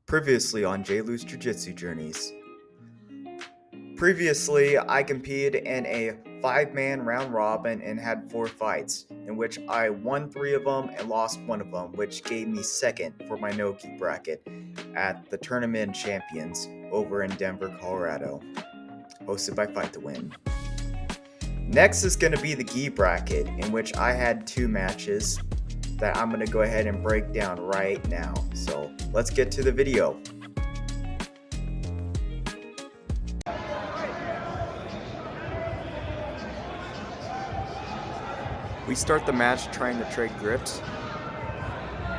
Previously on J-Lou's Jiu-Jitsu Journeys. Previously, I competed in a 5-man round robin and had 4 fights, in which I won 3 of them and lost 1 of them, which gave me second for my no-gi bracket at the Tournament Champions over in Denver, Colorado, hosted by Fight to Win. Next is going to be the gi bracket, in which I had 2 matches that I'm going to go ahead and break down right now. So let's get to the video. We start the match trying to trade grips.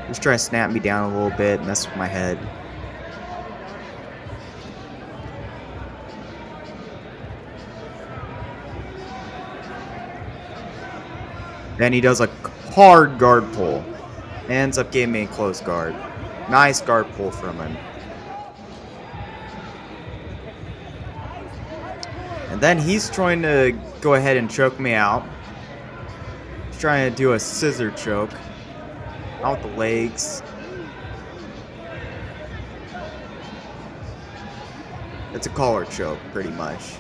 He's trying to snap me down a little bit, mess with my head. Then he does a hard guard pull. Ends up giving me a close guard. Nice guard pull from him. And then he's trying to go ahead and choke me out. He's trying to do a scissor choke. Out with the legs. It's a collar choke, pretty much.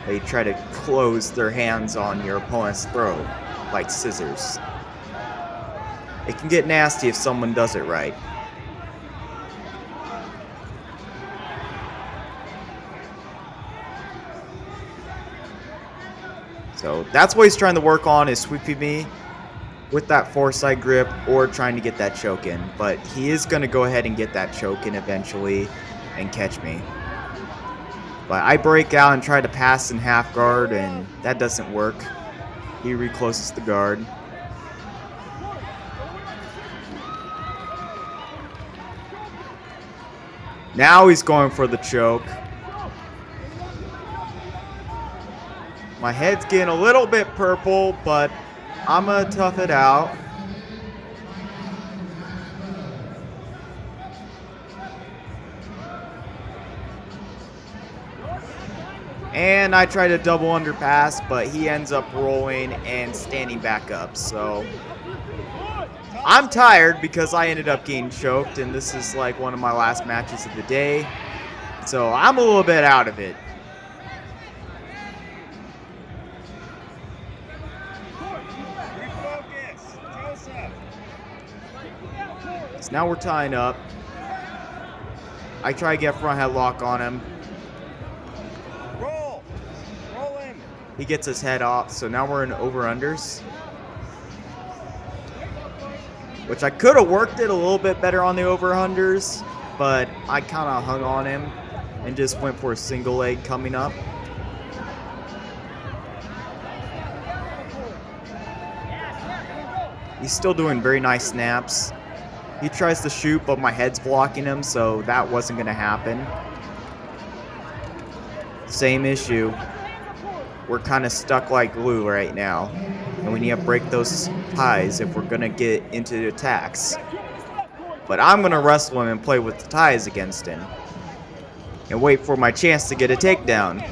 They try to close their hands on your opponent's throat, like scissors. It can get nasty if someone does it right. So that's what he's trying to work on, is sweeping me with that foreside grip or trying to get that choke in. But he is going to go ahead and get that choke in eventually and catch me. But I break out and try to pass in half guard, and that doesn't work. He recloses the guard. Now he's going for the choke. My head's getting a little bit purple, but I'm gonna tough it out. And I try to double underpass, but he ends up rolling and standing back up. So I'm tired because I ended up getting choked, and this is like one of my last matches of the day. So I'm a little bit out of it. So now we're tying up. I try to get front headlock on him. He gets his head off, so now we're in over-unders. Which I could have worked it a little bit better on the over-unders, but I kind of hung on him and just went for a single leg coming up. He's still doing very nice snaps. He tries to shoot, but my head's blocking him, so that wasn't going to happen. Same issue. We're kind of stuck like glue right now, and we need to break those ties if we're going to get into the attacks. But I'm going to wrestle him and play with the ties against him and wait for my chance to get a takedown.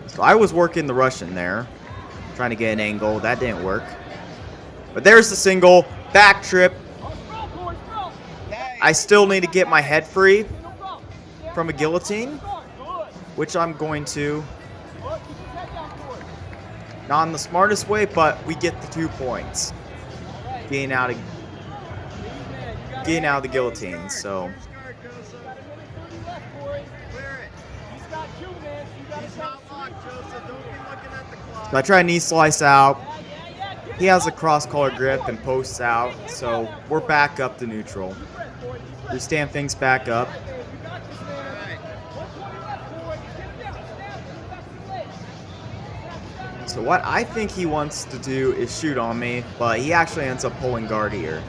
So I was working the Russian there, trying to get an angle. That didn't work. But there's the single, back trip. I still need to get my head free from a guillotine, which I'm going to. Not in the smartest way, but we get the 2 points. Getting out of the guillotine, so. So I try a knee slice out. He has a cross collar grip and posts out, so we're back up to neutral. We stand things back up. So what I think he wants to do is shoot on me, but he actually ends up pulling guard here.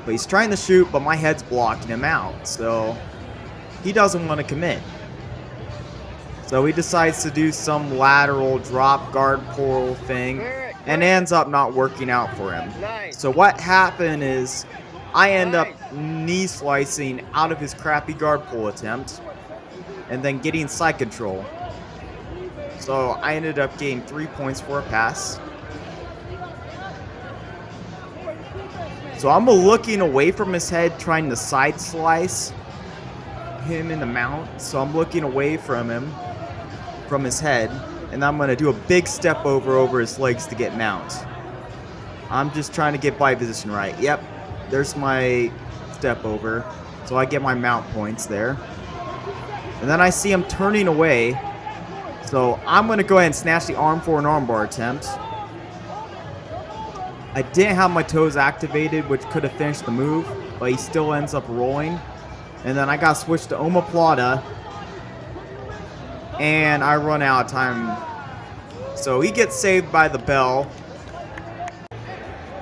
But he's trying to shoot, but my head's blocking him out, so he doesn't want to commit. So he decides to do some lateral drop guard pull thing. and ends up not working out for him. So what happened is I end up knee slicing out of his crappy guard pull attempt and then getting side control. So I ended up getting 3 points for a pass. So I'm looking away from his head, trying to side slice him in the mount. So I'm looking away from him, from his head, and I'm going to do a big step over his legs to get mount. I'm just trying to get body position right. Yep, there's my step over. So I get my mount points there. And then I see him turning away. So I'm going to go ahead and snatch the arm for an armbar attempt. I didn't have my toes activated, which could have finished the move, but he still ends up rolling. And then I got switched to omoplata, and I run out of time. So he gets saved by the bell,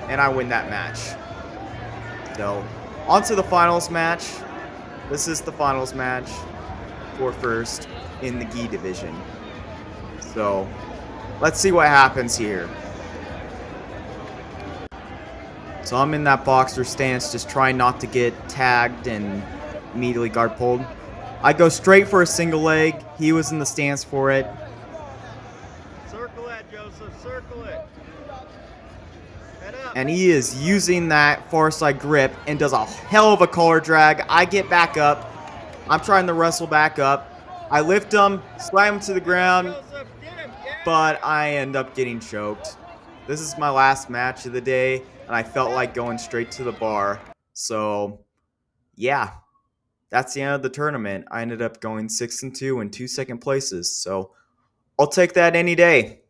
and I win that match. So, on to the finals match. This is the finals match for first in the gi division. So, let's see what happens here. So I'm in that boxer stance, just trying not to get tagged and immediately guard pulled. I go straight for a single leg. He was in the stance for it. Circle it, Joseph. Circle it. Head up. And he is using that far side grip and does a hell of a collar drag. I get back up. I'm trying to wrestle back up. I lift him, slam him to the ground, Joseph, get him. Yeah. but I end up getting choked. This is my last match of the day, and I felt like going straight to the bar. So, yeah, that's the end of the tournament. I ended up going 6-2 and 2 second places. So, I'll take that any day.